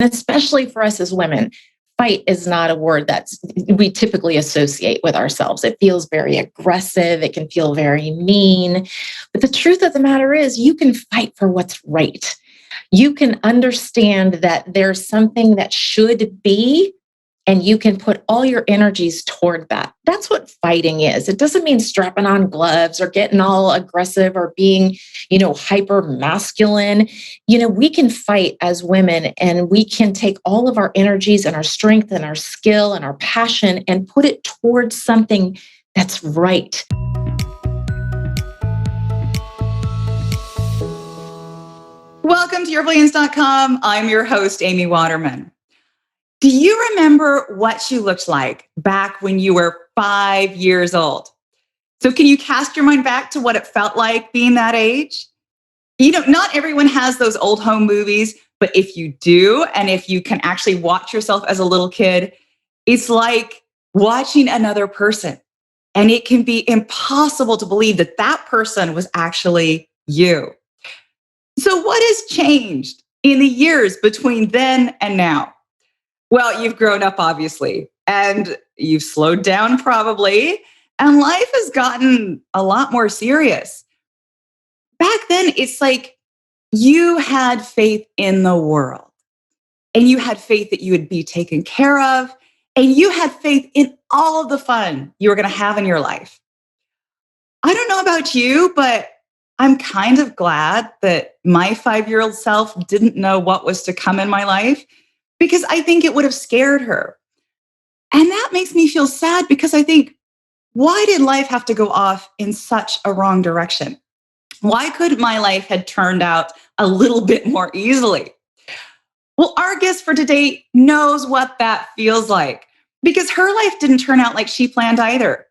especially for us as women, fight is not a word that we typically associate with ourselves. It feels very aggressive. It can feel very mean. But the truth of the matter is, you can fight for what's right. You can understand that there's something that should be, and you can put all your energies toward that. That's what fighting is. It doesn't mean strapping on gloves or getting all aggressive or being, hyper masculine. We can fight as women, and we can take all of our energies and our strength and our skill and our passion and put it towards something that's right. Welcome to yourbrilliance.com. I'm your host, Amy Waterman. Do you remember what you looked like back when you were 5 years old? So can you cast your mind back to what it felt like being that age? Not everyone has those old home movies, but if you do, and if you can actually watch yourself as a little kid, it's like watching another person. And it can be impossible to believe that that person was actually you. So what has changed in the years between then and now? Well, you've grown up, obviously, and you've slowed down probably, and life has gotten a lot more serious. Back then, it's like you had faith in the world, and you had faith that you would be taken care of, and you had faith in all of the fun you were going to have in your life. I don't know about you, but I'm kind of glad that my 5-year-old self didn't know what was to come in my life, because I think it would have scared her. And that makes me feel sad, because I think, why did life have to go off in such a wrong direction? Why couldn't my life have turned out a little bit more easily? Well, our guest for today knows what that feels like, because her life didn't turn out like she planned either.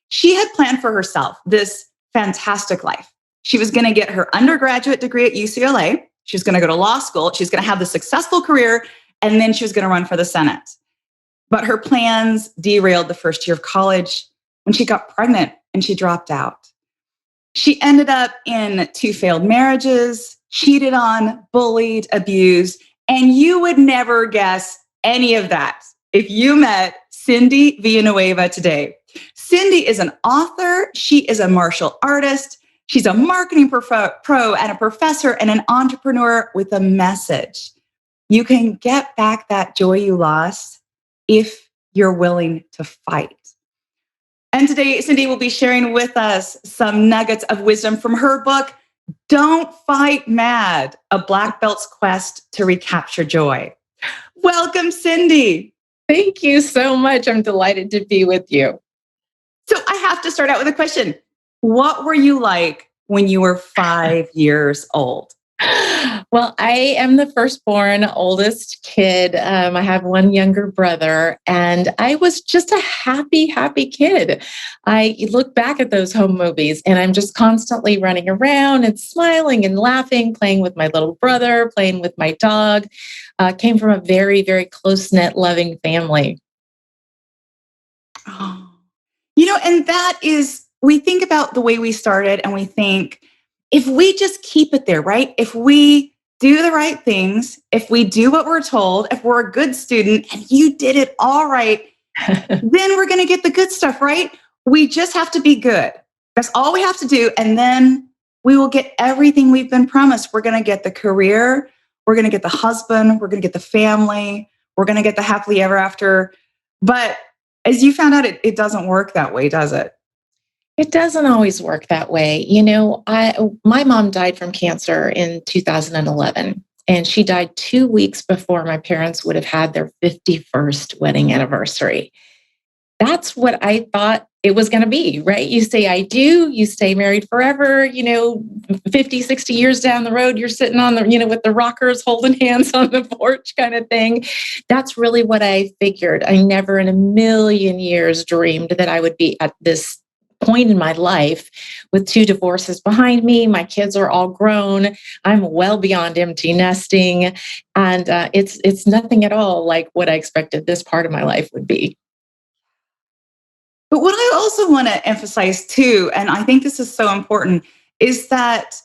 She had planned for herself this fantastic life. She was going to get her undergraduate degree at UCLA. She was going to go to law school. She's going to have the successful career, and then she was going to run for the Senate. But her plans derailed the first year of college when she got pregnant and she dropped out. She ended up in 2 failed marriages, cheated on, bullied, abused, and you would never guess any of that if you met Cindy Villanueva today. Cindy is an author. She is a martial artist. She's a marketing pro and a professor and an entrepreneur with a message. You can get back that joy you lost if you're willing to fight. And today, Cindy will be sharing with us some nuggets of wisdom from her book, Don't Fight Mad, A Black Belt's Quest to Recapture Joy. Welcome, Cindy. Thank you so much. I'm delighted to be with you. So I have to start out with a question. What were you like when you were 5 years old? Well, I am the firstborn, oldest kid. I have one younger brother, and I was just a happy, happy kid. I look back at those home movies, and I'm just constantly running around and smiling and laughing, playing with my little brother, playing with my dog. Came from a very, very close-knit, loving family. Oh, and that is, we think about the way we started, and we think, if we just keep it there, right? If we do the right things, if we do what we're told, if we're a good student and you did it all right, then we're going to get the good stuff, right? We just have to be good. That's all we have to do. And then we will get everything we've been promised. We're going to get the career. We're going to get the husband. We're going to get the family. We're going to get the happily ever after. But as you found out, it doesn't work that way, does it? It doesn't always work that way. My mom died from cancer in 2011, and she died 2 weeks before my parents would have had their 51st wedding anniversary. That's what I thought it was going to be, right? You say, I do, you stay married forever, 50, 60 years down the road, you're sitting on the, with the rockers holding hands on the porch kind of thing. That's really what I figured. I never in a million years dreamed that I would be at this point in my life with 2 divorces behind me. My kids are all grown. I'm well beyond empty nesting. And it's nothing at all like what I expected this part of my life would be. But what I also want to emphasize too, and I think this is so important, is that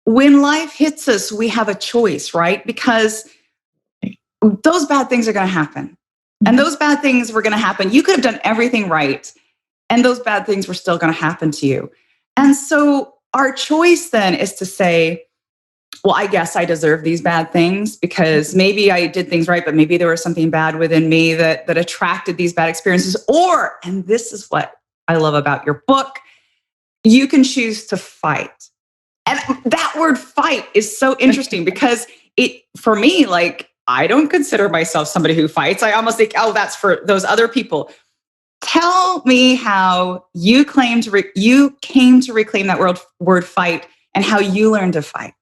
when life hits us, we have a choice, right? Because those bad things are going to happen. And those bad things were going to happen. You could have done everything right, and those bad things were still going to happen to you. And so our choice then is to say, well, I guess I deserve these bad things because maybe I did things right, but maybe there was something bad within me that attracted these bad experiences. Or, and this is what I love about your book, you can choose to fight. And that word fight is so interesting because for me, like, I don't consider myself somebody who fights. I almost think, oh, that's for those other people. Tell me how you came to reclaim that word fight and how you learned to fight.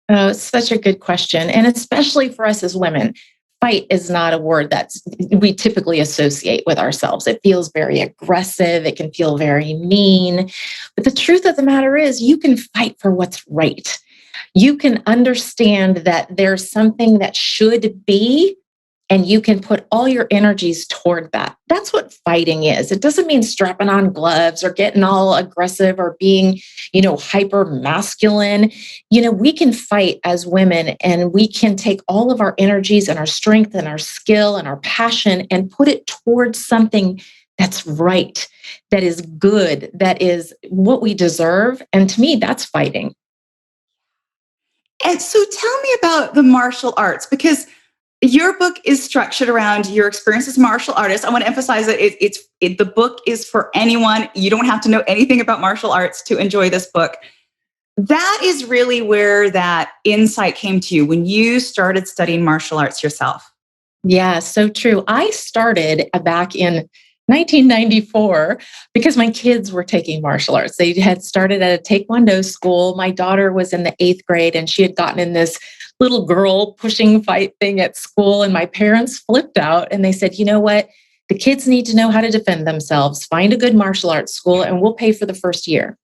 Oh, it's such a good question. And especially for us as women, fight is not a word that we typically associate with ourselves. It feels very aggressive. It can feel very mean. But the truth of the matter is, you can fight for what's right. You can understand that there's something that should be, and you can put all your energies toward that. That's what fighting is. It doesn't mean strapping on gloves or getting all aggressive or being, hyper masculine. We can fight as women, and we can take all of our energies and our strength and our skill and our passion and put it towards something that's right, that is good, that is what we deserve. And to me, that's fighting. And so tell me about the martial arts, because your book is structured around your experience as a martial artist. I want to emphasize that the book is for anyone. You don't have to know anything about martial arts to enjoy this book. That is really where that insight came to you when you started studying martial arts yourself. Yeah, so true. I started back in 1994 because my kids were taking martial arts. They had started at a Taekwondo school. My daughter was in the 8th grade, and she had gotten in this little girl pushing fight thing at school. And my parents flipped out and they said, you know what? The kids need to know how to defend themselves. Find a good martial arts school and we'll pay for the first year.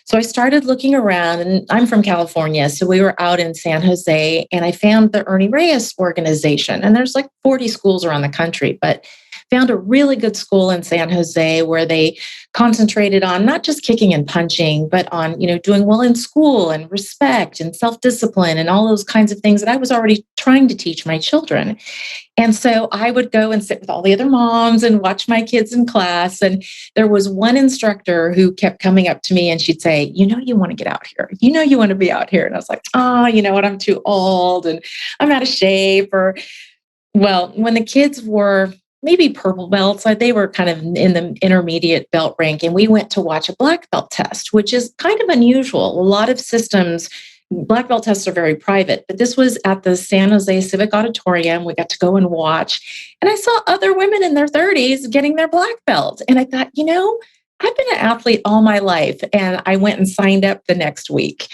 So I started looking around, and I'm from California. So we were out in San Jose, and I found the Ernie Reyes organization. And there's like 40 schools around the country, but found a really good school in San Jose where they concentrated on not just kicking and punching, but on, doing well in school and respect and self-discipline and all those kinds of things that I was already trying to teach my children. And so I would go and sit with all the other moms and watch my kids in class. And there was one instructor who kept coming up to me and she'd say, you want to get out here. You want to be out here. And I was like, you know what? I'm too old and I'm out of shape. Well, when the kids were maybe purple belts, they were kind of in the intermediate belt rank. And we went to watch a black belt test, which is kind of unusual. A lot of systems, black belt tests are very private, but this was at the San Jose Civic Auditorium. We got to go and watch. And I saw other women in their 30s getting their black belt. And I thought, I've been an athlete all my life. And I went and signed up the next week.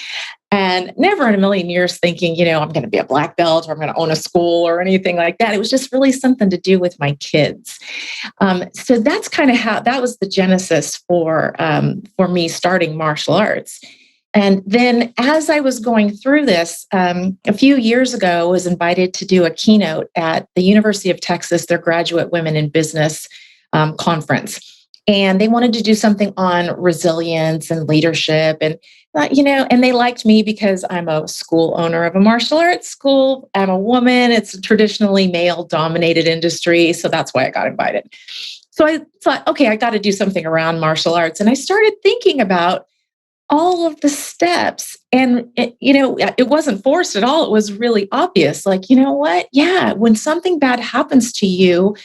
And never in a million years thinking, I'm going to be a black belt or I'm going to own a school or anything like that. It was just really something to do with my kids. So that's kind of how that was the genesis for me starting martial arts. And then as I was going through this, a few years ago, I was invited to do a keynote at the University of Texas, their Graduate Women in Business conference. And they wanted to do something on resilience and leadership. And, and they liked me because I'm a school owner of a martial arts school. I'm a woman. It's a traditionally male-dominated industry. So that's why I got invited. So I thought, okay, I got to do something around martial arts. And I started thinking about all of the steps. And, it wasn't forced at all. It was really obvious. Like, you know what? Yeah, when something bad happens to you,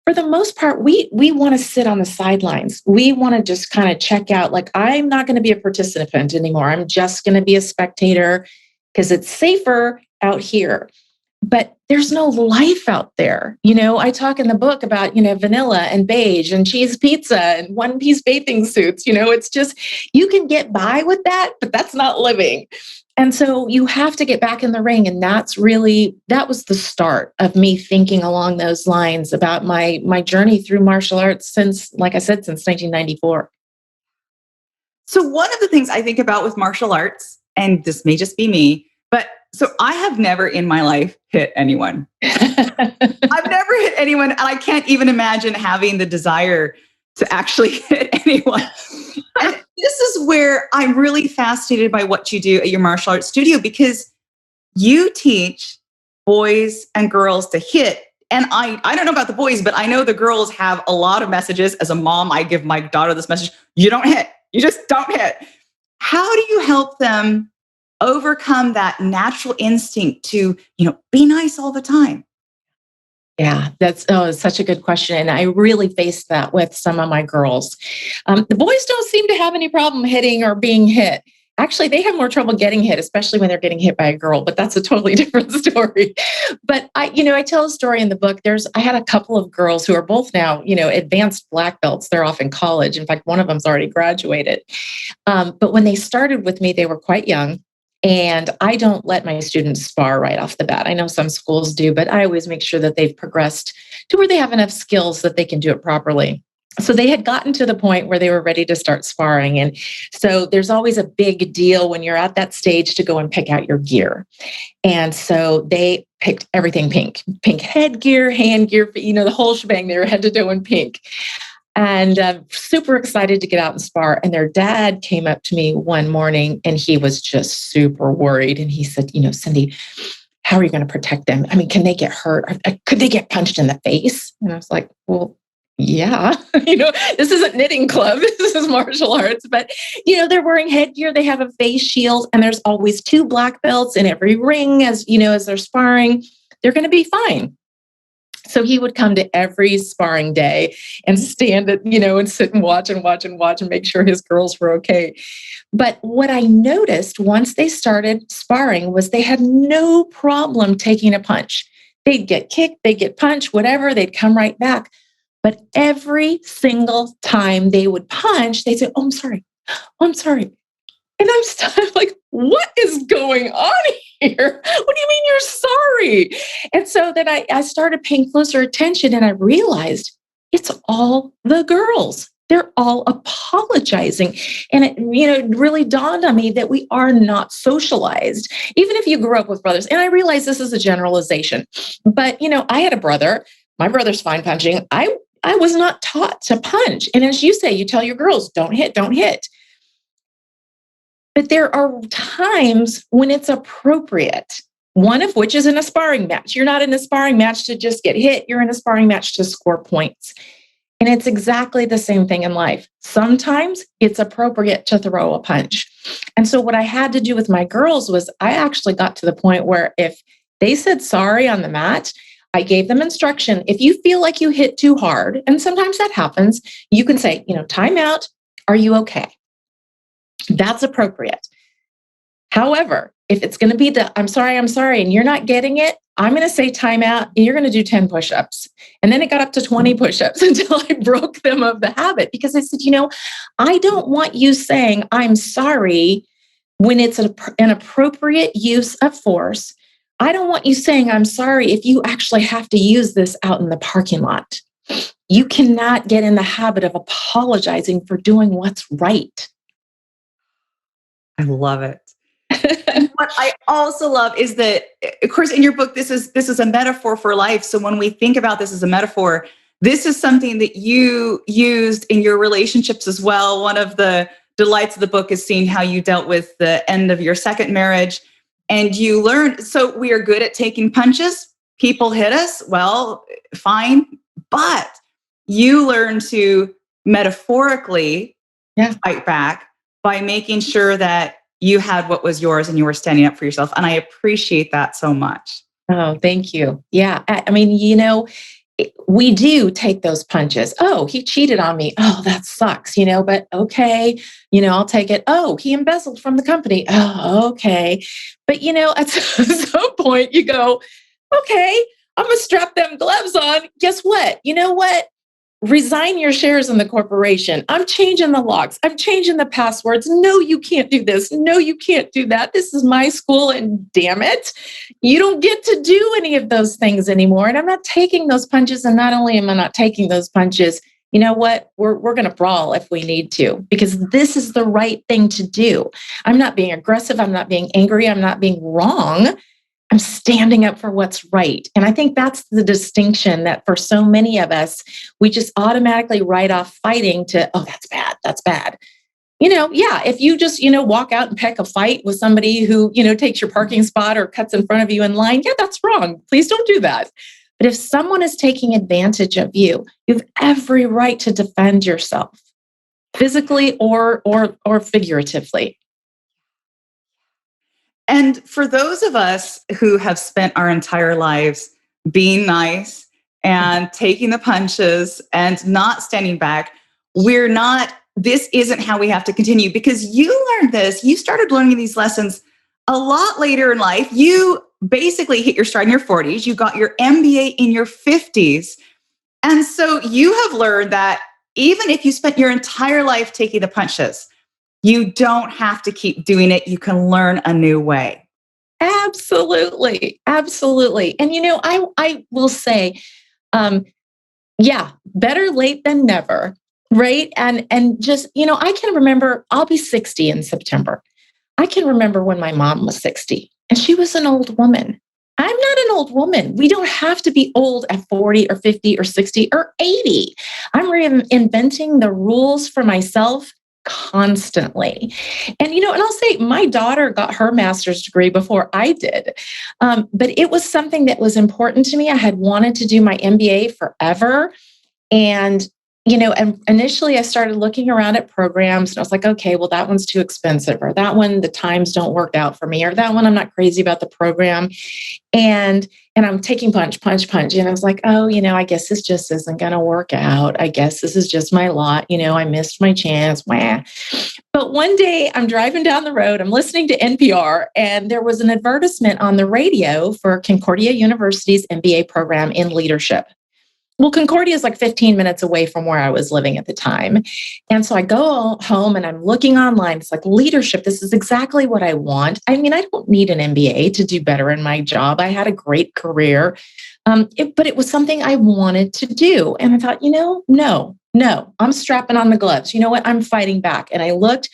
for the most part, we want to sit on the sidelines. We want to just kind of check out, like, I'm not going to be a participant anymore. I'm just going to be a spectator because it's safer out here. But there's no life out there. I talk in the book about, vanilla and beige and cheese pizza and one-piece bathing suits. It's just, you can get by with that, but that's not living. And so you have to get back in the ring. And that was the start of me thinking along those lines about my journey through martial arts since 1994. So one of the things I think about with martial arts, and this may just be me, but so I have never in my life hit anyone. I've never hit anyone, and I can't even imagine having the desire to actually hit anyone. And this is where I'm really fascinated by what you do at your martial arts studio, because you teach boys and girls to hit. And I don't know about the boys, but I know the girls have a lot of messages. As a mom, I give my daughter this message: you don't hit. You just don't hit. How do you help them overcome that natural instinct to, be nice all the time? Yeah, it's such a good question. And I really faced that with some of my girls. The boys don't seem to have any problem hitting or being hit. Actually, they have more trouble getting hit, especially when they're getting hit by a girl, but that's a totally different story. But I tell a story in the book. I had a couple of girls who are both now, advanced black belts. They're off in college. In fact, one of them's already graduated. But when they started with me, they were quite young. And I don't let my students spar right off the bat. I know some schools do, but I always make sure that they've progressed to where they have enough skills that they can do it properly. So they had gotten to the point where they were ready to start sparring. And so there's always a big deal when you're at that stage to go and pick out your gear. And so they picked everything pink headgear, hand gear, the whole shebang. They were head to toe in pink. And super excited to get out and spar. And their dad came up to me one morning and he was just super worried. And he said, Cindy, how are you going to protect them? I mean, can they get hurt? Could they get punched in the face? And I was like, well, yeah, this isn't knitting club. This is martial arts. But, they're wearing headgear. They have a face shield. And there's always 2 black belts in every ring as they're sparring. They're going to be fine. So he would come to every sparring day and stand and sit and watch and make sure his girls were okay. But what I noticed once they started sparring was they had no problem taking a punch. They'd get kicked, they'd get punched, whatever, they'd come right back. But every single time they would punch, they'd say, "Oh, I'm sorry. Oh, I'm sorry." And I'm like, what is going on here? What do you mean you're sorry? And so then I started paying closer attention and I realized it's all the girls. They're all apologizing. And it really dawned on me that we are not socialized, even if you grew up with brothers. And I realize this is a generalization, but I had a brother. My brother's fine punching. I was not taught to punch. And as you say, you tell your girls, don't hit, don't hit. But there are times when it's appropriate, one of which is in a sparring match. You're not in a sparring match to just get hit. You're in a sparring match to score points. And it's exactly the same thing in life. Sometimes it's appropriate to throw a punch. And so what I had to do with my girls was I actually got to the point where if they said sorry on the mat, I gave them instruction. If you feel like you hit too hard, and sometimes that happens, you can say, time out. Are you okay? That's appropriate. However, if it's going to be I'm sorry, and you're not getting it, I'm going to say timeout and you're going to do 10 push-ups. And then it got up to 20 push-ups until I broke them of the habit because I said, I don't want you saying I'm sorry when it's an appropriate use of force. I don't want you saying I'm sorry if you actually have to use this out in the parking lot. You cannot get in the habit of apologizing for doing what's right. I love it. And what I also love is that, of course, in your book, this is a metaphor for life. So when we think about this as a metaphor, this is something that you used in your relationships as well. One of the delights of the book is seeing how you dealt with the end of your second marriage. And you learned, so we are good at taking punches. People hit us. Well, fine. But you learn to metaphorically fight back by making sure that you had what was yours and you were standing up for yourself. And I appreciate that so much. Oh, thank you. Yeah. I mean, we do take those punches. Oh, he cheated on me. Oh, that sucks, but okay, I'll take it. Oh, he embezzled from the company. Oh, okay. But, at some point you go, okay, I'm going to strap them gloves on. Guess what? You know what? Resign your shares in the corporation. I'm changing the locks. I'm changing the passwords. No, you can't do this. No, you can't do that. This is my school and damn it, you don't get to do any of those things anymore. And I'm not taking those punches. And not only am I not taking those punches, you know what? We're going to brawl if we need to, because this is the right thing to do. I'm not being aggressive. I'm not being angry. I'm not being wrong. I'm standing up for what's right. And I think that's the distinction that for so many of us, we just automatically write off fighting to, oh, that's bad. That's bad. Yeah, if you just, walk out and pick a fight with somebody who, takes your parking spot or cuts in front of you in line, yeah, that's wrong. Please don't do that. But if someone is taking advantage of you, you have every right to defend yourself, physically or figuratively. And for those of us who have spent our entire lives being nice and taking the punches and not standing back, this isn't how we have to continue, because you started learning these lessons a lot later in life. You basically hit your stride in your 40s. You got your MBA in your 50s. And so you have learned that even if you spent your entire life taking the punches, you don't have to keep doing it. You can learn a new way. Absolutely. Absolutely. And I will say, um, yeah, better late than never. Right. And just, I can remember I'll be 60 in September. I can remember when my mom was 60 and she was an old woman. I'm not an old woman. We don't have to be old at 40 or 50 or 60 or 80. I'm reinventing the rules for myself constantly. And I'll say my daughter got her master's degree before I did. But it was something that was important to me. I had wanted to do my MBA forever. And initially I started looking around at programs and I was like, okay, well, that one's too expensive, or that one, the times don't work out for me, or that one, I'm not crazy about the program. And I'm taking punch, punch, punch. And I was like, oh, I guess this just isn't going to work out. I guess this is just my lot. I missed my chance. Wah. But one day I'm driving down the road, I'm listening to NPR, and there was an advertisement on the radio for Concordia University's MBA program in leadership. Well, Concordia is like 15 minutes away from where I was living at the time. And so I go home and I'm looking online. It's like leadership. This is exactly what I want. I mean, I don't need an MBA to do better in my job. I had a great career, but it was something I wanted to do. And I thought, no, I'm strapping on the gloves. You know what? I'm fighting back. And I looked,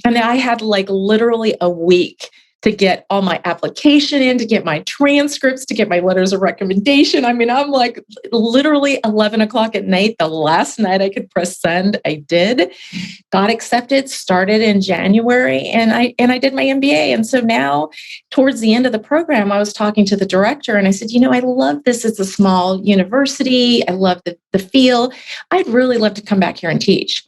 and I had like literally a week to get all my application in, to get my transcripts, to get my letters of recommendation. I mean, I'm like literally 11 o'clock at night. The last night I could press send, I did. Got accepted, started in January, and I did my MBA. And so now, towards the end of the program, I was talking to the director and I said, I love this. It's a small university. I love the feel. I'd really love to come back here and teach.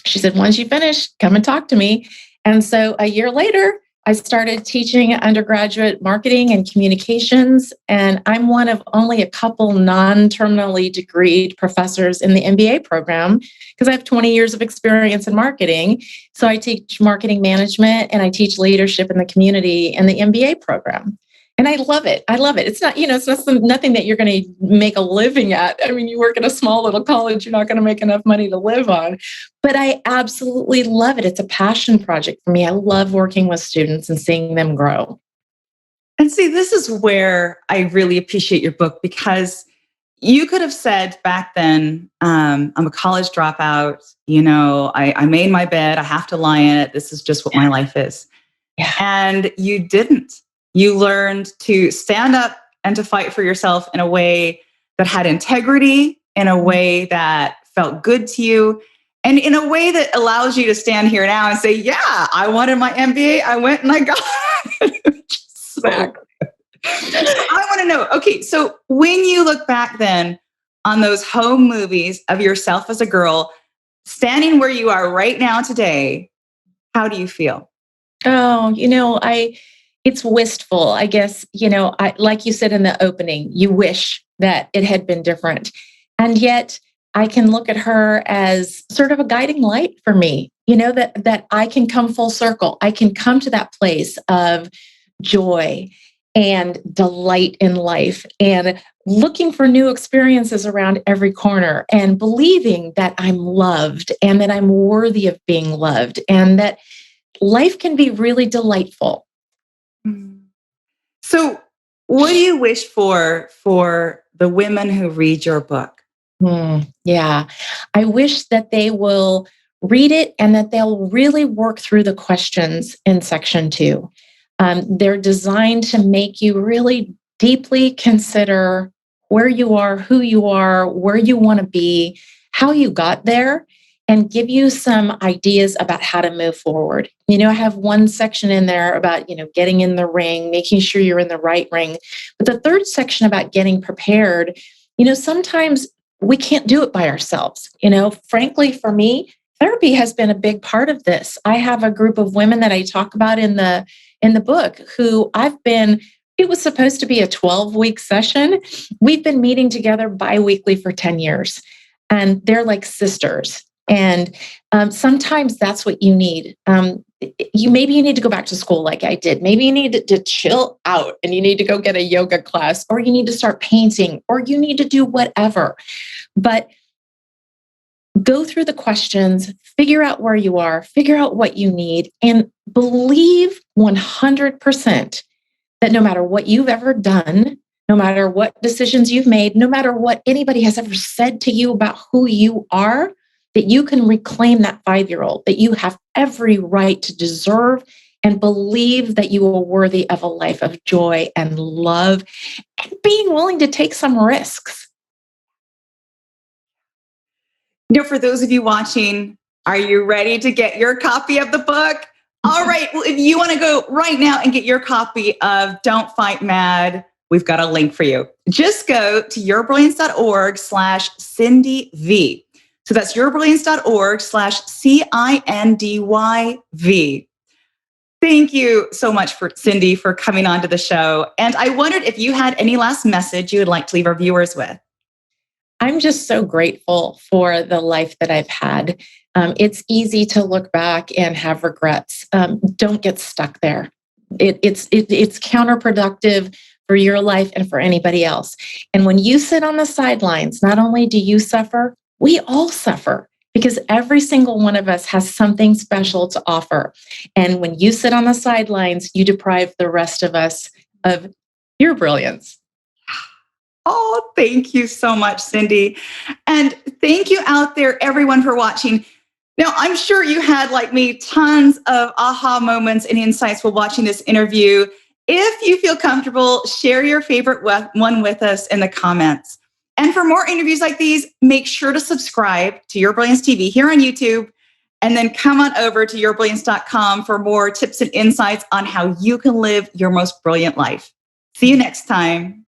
She said, once you finish, come and talk to me. And so a year later, I started teaching undergraduate marketing and communications, and I'm one of only a couple non-terminally degreed professors in the MBA program because I have 20 years of experience in marketing. So I teach marketing management and I teach leadership in the community in the MBA program. And I love it. I love it. It's not, nothing that you're going to make a living at. I mean, you work at a small little college, you're not going to make enough money to live on. But I absolutely love it. It's a passion project for me. I love working with students and seeing them grow. And see, this is where I really appreciate your book, because you could have said back then, I'm a college dropout, I made my bed, I have to lie in it. This is just what my life is. Yeah. And you didn't. You learned to stand up and to fight for yourself in a way that had integrity, in a way that felt good to you, and in a way that allows you to stand here now and say, yeah, I wanted my MBA. I went and I got it. Exactly. I want to know, okay, so when you look back then on those home movies of yourself as a girl, standing where you are right now today, how do you feel? Oh, it's wistful, I guess. Like you said in the opening, you wish that it had been different. And yet I can look at her as sort of a guiding light for me, that I can come full circle. I can come to that place of joy and delight in life and looking for new experiences around every corner and believing that I'm loved and that I'm worthy of being loved and that life can be really delightful. So what do you wish for the women who read your book? Yeah, I wish that they will read it and that they'll really work through the questions in section 2. They're designed to make you really deeply consider where you are, who you are, where you want to be, how you got there, and give you some ideas about how to move forward. I have one section in there about, getting in the ring, making sure you're in the right ring. But the third section about getting prepared, sometimes we can't do it by ourselves. Frankly, for me, therapy has been a big part of this. I have a group of women that I talk about in the book who it was supposed to be a 12-week session. We've been meeting together biweekly for 10 years, and they're like sisters. And sometimes that's what you need. Maybe you need to go back to school like I did. Maybe you need to chill out and you need to go get a yoga class, or you need to start painting, or you need to do whatever. But go through the questions, figure out where you are, figure out what you need, and believe 100% that no matter what you've ever done, no matter what decisions you've made, no matter what anybody has ever said to you about who you are, that you can reclaim that 5-year-old, that you have every right to deserve and believe that you are worthy of a life of joy and love and being willing to take some risks. For those of you watching, are you ready to get your copy of the book? All right. Well, if you want to go right now and get your copy of Don't Fight Mad, we've got a link for you. Just go to yourbrilliance.org/CindyV. So that's yourbrilliance.org/CindyV. Thank you so much Cindy for coming on to the show. And I wondered if you had any last message you would like to leave our viewers with. I'm just so grateful for the life that I've had. It's easy to look back and have regrets. Don't get stuck there. It's counterproductive for your life and for anybody else. And when you sit on the sidelines, not only do you suffer, we all suffer, because every single one of us has something special to offer. And when you sit on the sidelines, you deprive the rest of us of your brilliance. Oh, thank you so much, Cindy. And thank you out there, everyone, for watching. Now, I'm sure you had, like me, tons of aha moments and insights while watching this interview. If you feel comfortable, share your favorite one with us in the comments. And for more interviews like these, make sure to subscribe to Your Brilliance TV here on YouTube, and then come on over to yourbrilliance.com for more tips and insights on how you can live your most brilliant life. See you next time.